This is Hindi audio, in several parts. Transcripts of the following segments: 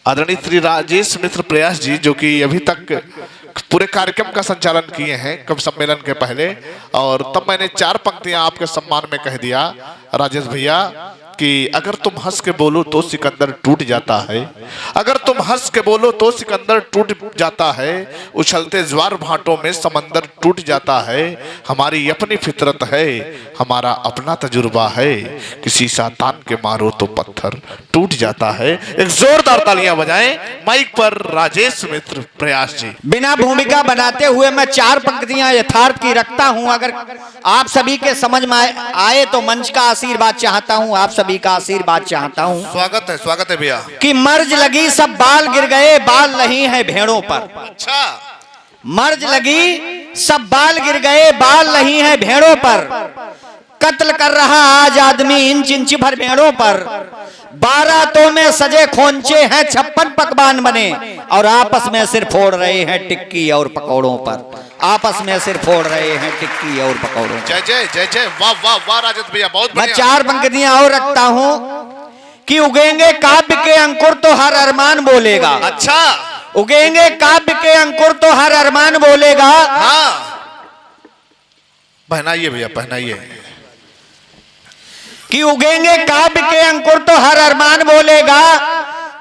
आदरणीय श्री राजेश मित्र प्रयास जी, जो कि अभी तक पूरे कार्यक्रम का संचालन किए हैं कवि सम्मेलन के पहले, और तब मैंने 4 पंक्तियां आपके सम्मान में कह दिया राजेश भैया कि अगर तुम हंस के बोलो तो सिकंदर टूट जाता है, अगर तुम हंस के बोलो तो सिकंदर टूट जाता है, उछलते ज्वार भाटों में समंदर टूट जाता है, हमारी अपनी फितरत है, हमारा अपना तजुर्बा है, किसी शैतान के मारो तो पत्थर टूट जाता है। एक जोरदार तालियां बजाएं माइक पर राजेश मित्र प्रयास जी। बिना भूमिका बनाते हुए मैं 4 पंक्तियां यथार्थ की रखता हूं, अगर आप सभी के समझ में आए तो मंच का आशीर्वाद चाहता हूं, आप सभी का आशीर्वाद चाहता हूं। स्वागत है भैया। कि मर्ज लगी सब बाल गिर गए, बाल नहीं है भेड़ों पर। अच्छा। मर्ज लगी सब बाल गिर गए, बाल नहीं है भेड़ों पर, कत्ल कर रहा आज आदमी इंच इंच भर भेड़ों पर, बारातों में सजे खोंचे हैं 56 पकवान बने, और आपस में सिर फोड़ रहे हैं टिक्की और पकौड़ों पर, आपस में सिर फोड़ रहे हैं टिक्की और पकौड़ों पर। जय जय जय जय, वाह वाह वाह राजेश भैया, बहुत बढ़िया। मैं 4 पंक्तियां और रखता हूं कि उगेंगे काव्य के अंकुर तो हर अरमान बोलेगा। अच्छा। उगेंगे काव्य के अंकुर तो हर अरमान बोलेगा। हाँ, पहनाइए भैया, पहनाइए। कि उगेंगे काव्य के अंकुर तो हर अरमान बोलेगा,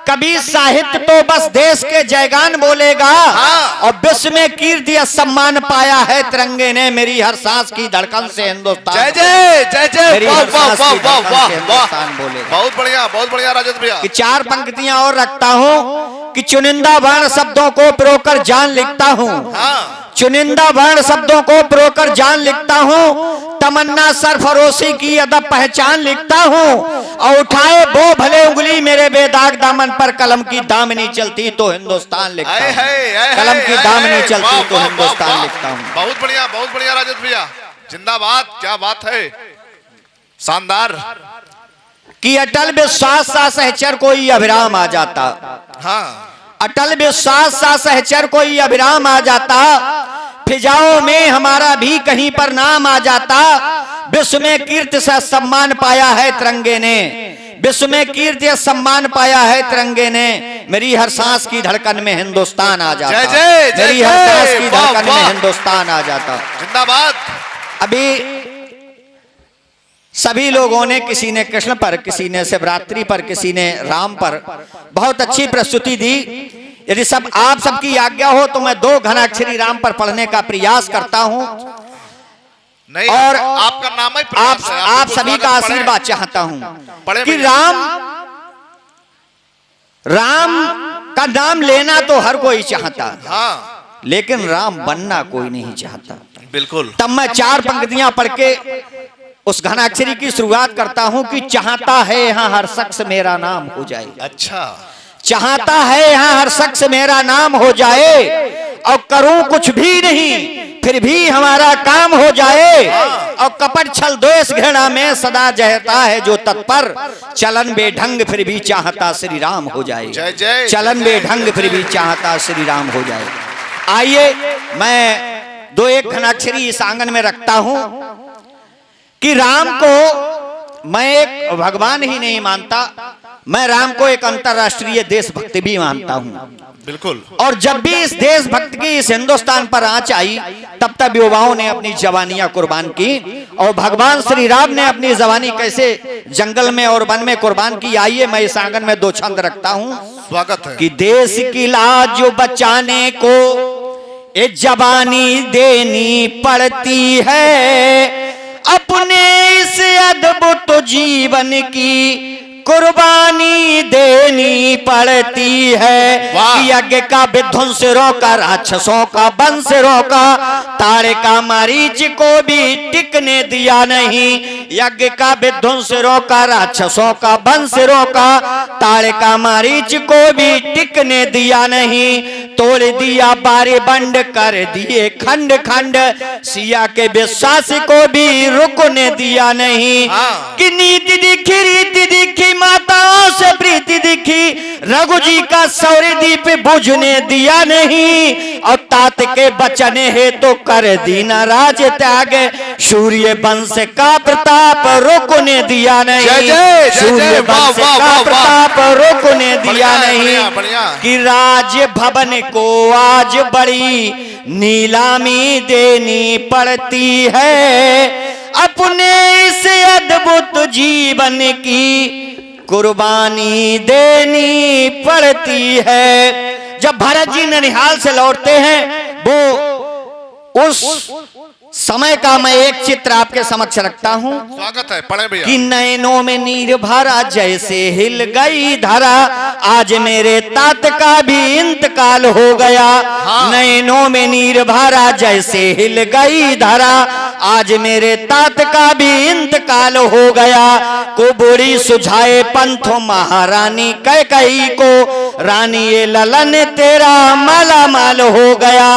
कभी साहित्य तो बस देश के जयगान बोलेगा। हाँ। और विश्व में कीर्ति और सम्मान पाया है तिरंगे ने, मेरी हर सांस की धड़कन से हिंदुस्तान। जय जय जय जय, मेरी वाह हर वाह सांस वाह की वाह धड़कन वाह से वाह, हिंदुस्तान बोलेगा। बहुत बढ़िया राजेश भैया। कि 4 पंक्तियां और रखता हूं कि चुनिंदा वर्ण शब्दों को प्रोकर जान लिखता हूं। हाँ। चुनिंदा वर्ण शब्दों को प्रोकर जान लिखता हूं, तमन्ना सरफरोशी की अदब पहचान लिखता हूं, और उठाए वो भले उंगली मेरे बेदाग दामन पर, कलम की दामनी चलती तो हिंदुस्तान लिखता हूं, कलम की दामनी चलती तो हिंदुस्तान लिखता हूं। बहुत बढ़िया राजेश भैया, जिंदाबाद, क्या बात है, शानदार। कि अटल विश्वास सा सहचर कोई अभिराम आ जाता। हाँ। अटल विश्वास सा सहचर कोई अभिराम आ जाता, फिजाओं में हमारा भी कहीं पर नाम आ जाता, विश्व में कीर्ति से सम्मान पाया है तिरंगे ने, विश्व में कीर्ति और सम्मान पाया है तिरंगे ने, मेरी हर सांस की धड़कन में हिंदुस्तान आ जाता। जय जय जय, मेरी हर सांस की धड़कन में हिंदुस्तान आ जाता। जिंदाबाद। अभी सभी लोगों ने, किसी ने कृष्ण पर, किसी ने शिवरात्रि पर, किसी ने राम पर बहुत अच्छी प्रस्तुति दी। यदि सब आप सबकी आज्ञा हो तो मैं 2 घनाक्षरी राम पर पढ़ने का प्रयास करता हूं। नहीं, और आपका नाम ही आप सभी का आशीर्वाद चाहता हूं कि राम का नाम लेना तो हर कोई चाहता। हाँ। लेकिन राम बनना कोई नहीं चाहता। बिल्कुल। तब मैं 4 पंक्तियां पढ़ के उस घनाक्षरी की शुरुआत करता हूं कि चाहता है यहां हर शख्स मेरा नाम हो जाए। अच्छा। चाहता है यहां हर शख्स मेरा नाम हो जाए, और करूं कुछ भी नहीं फिर भी हमारा काम हो जाए, और कपट छल द्वेष घृणा में सदा जहता है जो तत्पर, चलन बेढंग फिर भी चाहता श्री राम हो जाए। जय जय। चलन बेढंग फिर भी चाहता श्री राम हो जाए। आइए मैं 2-1 घनाक्षरी इस आंगन में रखता हूं कि राम को मैं एक भगवान ही नहीं मानता, मैं राम को एक अंतरराष्ट्रीय देशभक्त भी मानता हूं। बिल्कुल। और जब भी इस देशभक्त की इस हिंदुस्तान पर आंच आई, तब युवाओं ने अपनी जवानियां कुर्बान की, और भगवान श्री राम ने अपनी जवानी कैसे जंगल में और वन में कुर्बान की। आइए मैं इस आंगन में 2 छंद रखता हूं। स्वागत है। कि देश की लाज बचाने को ये जवानी देनी पड़ती है, अपने इस अद्भुत जीवन की कुर्बानी देनी पड़ती है। यज्ञ का विध्वंस रोका, राक्षसों का वंश रोका, तारे का मरीच को भी टिकने दिया नहीं। यज्ञ का विध्वंस रोका, राक्षसों का वंश रोका, तारे का मरीच को भी टिकने दिया नहीं। तोड़ दिया बारे बंड कर दिए खंड खंड, सिया के विश्वास को भी रुकने दिया नहीं। कि नीति दिखी रीति दिखी माताओं से प्रीति दिखी, रघु जी का सौर्य दीप बुझने दिया नहीं। और तात के बचन है तो कर दीना राज त्याग, सूर्य वंश का प्रताप रोकने दिया नहीं। सूर्य वंश का प्रताप रोकने दिया नहीं। कि राज भवन को आज बड़ी नीलामी देनी पड़ती है, अपने इस अद्भुत जीवन की कुर्बानी देनी पड़ती है। जब भरत जी ननिहाल से लौटते हैं, वो उस समय का मैं एक चित्र आपके समक्ष रखता हूं। स्वागत है, पढ़े भैया। कि नैनों में नीर भरा जैसे हिल गई धरा, आज मेरे तात का भी इंतकाल हो गया। नैनों में नीर भरा जैसे हिल गई धरा, आज मेरे तात का भी इंतकाल हो गया। को बूढ़ी सुझाए पंथों महारानी कैकई को, रानी ये ललन तेरा माला माल हो गया।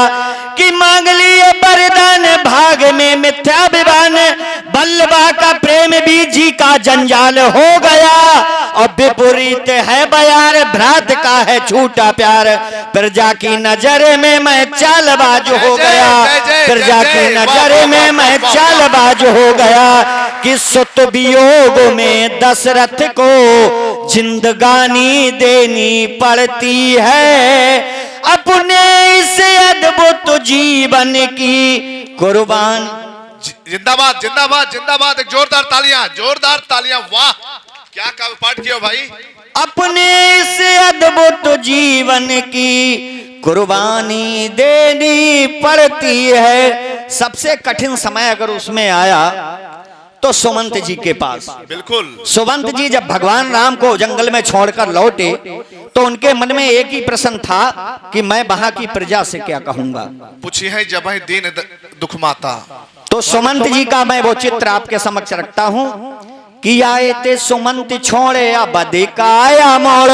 कि मांग लिए वरदान भाग में मिथ्या विवान, बल्लभा का प्रेम भी जी का जंजाल हो गया। और विपरीत है बयार भ्रात का है छूटा प्यार, प्रजा की नजर में मैं चालबाज हो गया। प्रजा की नजर में मैं चालबाज हो गया। कि सुत वियोग में दशरथ को जिंदगानी देनी पड़ती है, अपने इस अद्भुत जीवन की कुर्बान। जिंदाबाद जिंदाबाद जिंदाबाद, एक जोरदार तालियां, जोरदार तालियां। वाह, क्या पाठ किया भाई। अपने इस अद्भुत जीवन की कुर्बानी देनी पड़ती है। सबसे कठिन समय अगर उसमें आया तो सुमंत जी के पास। बिल्कुल। सुमंत जी जब भगवान राम को जंगल में छोड़कर लौटे तो उनके मन में एक ही प्रश्न था कि मैं वहां की प्रजा से क्या कहूंगा। पूछी है जब है दीन दुख माता। तो सुमंत जी का मैं वो चित्र आपके समक्ष रखता हूं। कि आए ते सुमंत छोड़े अब देखा आया मोड़,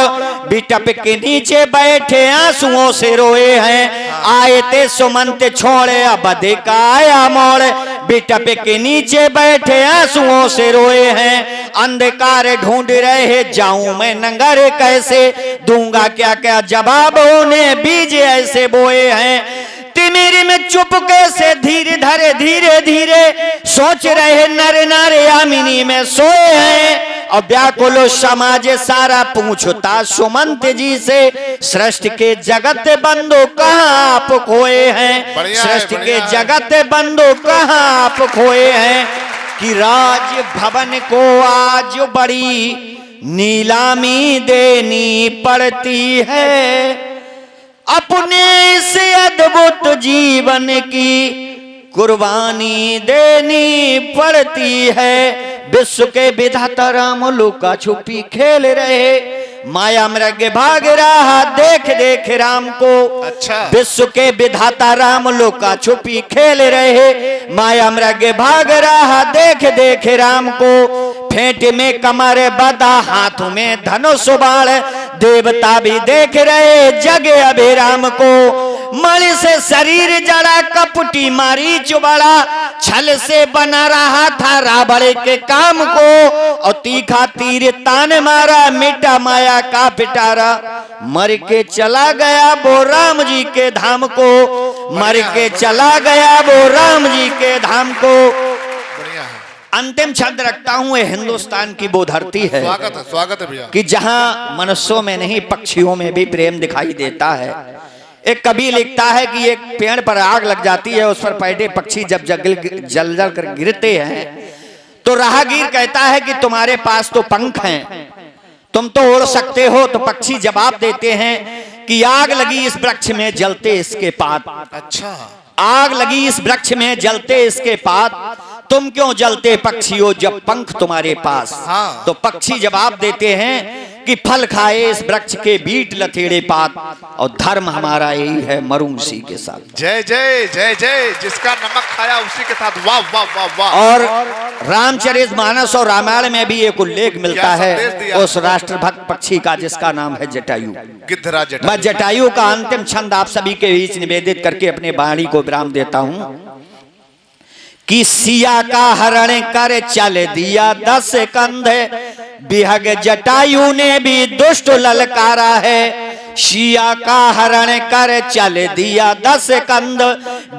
बिटप के नीचे बैठे आंसुओं से रोए हैं। आए ते सुमंत छोड़े अब देखा आया मोड़, बिटप के नीचे बैठे आंसुओं से रोए हैं। अंधकार ढूंढ रहे जाऊं मैं नंगर कैसे, दूंगा क्या क्या जवाब उन्हें बीज ऐसे बोए हैं। तिमिर में चुप कैसे धीरे धरे धीरे धीरे, सोच रहे नर नारे आमिनी में सोए हैं। और व्याकुल समाज सारा पूछता सुमंत जी से, सृष्टि के जगत बंधु कहाँ आप खोए हैं। सृष्टि के जगत बंधु कहाँ आप खोए हैं। कि राज भवन को आज बड़ी नीलामी देनी पड़ती है, अपने इस अद्भुत जीवन की कुर्बानी देनी पड़ती है। विश्व के विधाता राम लुका छुपी खेल रहे, माया मृग भाग रहा देख देख राम को। अच्छा। विश्व के विधाता राम लुका छुपी खेल रहे, माया मृग भाग रहा देख देख राम को। फेंट में कमर बदा हाथ में धनुष बाण, देवता भी देख रहे जगे अभी राम को। मणि से शरीर जड़ा कपटी मारी चुबड़ा, छल से बना रहा था रावण के काम को। और तीखा तीर तान मारा मिटा माया का पिटारा, मर के चला गया वो राम जी के धाम को। मर के चला गया वो राम जी के धाम को। अंतिम शब्द रखता हूं, ये हिंदुस्तान की वो धरती है। स्वागत है भैया। कि जहां मनुष्यों में नहीं पक्षियों में भी प्रेम दिखाई देता है। एक कवि लिखता है कि एक पेड़ पर आग लग जाती है, उस पर बैठे पक्षी जब जल जल कर गिरते हैं तो राहगीर कहता है कि तुम्हारे पास तो पंख हैं, तुम तो उड़ सकते हो। तो पक्षी जवाब देते हैं कि आग लगी इस वृक्ष में जलते इसके पात। अच्छा। आग लगी इस वृक्ष में जलते इसके पात, तुम क्यों जलते पक्षियों जब पंख तुम्हारे पास। हाँ। तो पक्षी जवाब देते हैं कि फल खाए इस वृक्ष के बीट लथेड़े पात, और धर्म हमारा यही है मरूं उसी के साथ। जय जय जय जय, जिसका नमक खाया उसी के साथ। वाह वाह वाह वाह। और रामचरितमानस और रामायण में भी एक उल्लेख मिलता है उस राष्ट्रभक्त पक्षी का जिसका नाम है जटायु। गिद्धराज मैं जटायु का अंतिम छंद आप सभी के बीच निवेदित करके अपने वाणी को विराम देता हूं कि सिया का हरण कर चल दिया 10 कंधे, बिहग जटायु ने भी दुष्ट ललकारा है। सिया का हरण कर चल दिया 10 कंध,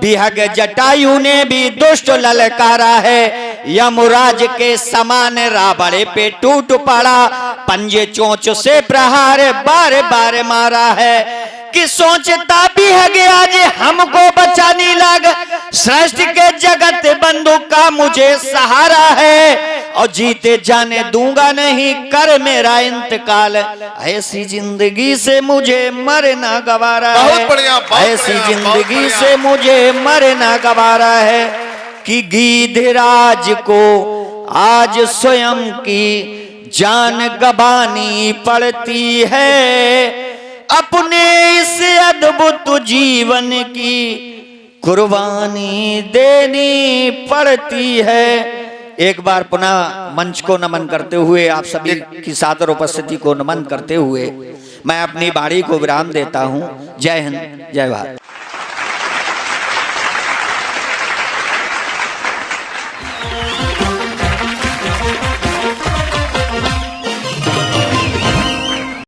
बिहग जटायु ने भी दुष्ट ललकारा है। यमराज के समान रावण पे टूट पड़ा, पंजे चोंच से प्रहार बार बार मारा है। कि सोचता भी है गया जे हमको बचाने लग, सृष्टि के जगत बंधु का मुझे सहारा है, और जीते जाने दूंगा नहीं कर मेरा इंतकाल, ऐसी जिंदगी से मुझे मरना गवारा है। बहुत बढ़िया, ऐसी जिंदगी से मुझे मरना गवारा है। कि गिद्धराज को आज स्वयं की जान गंवानी पड़ती है, अपने इस अद्भुत जीवन की कुर्बानी देनी पड़ती है। एक बार पुनः मंच को नमन करते हुए, आप सभी की सादर उपस्थिति को नमन करते हुए मैं अपनी वाणी को विराम देता हूं। जय हिंद, जय भारत।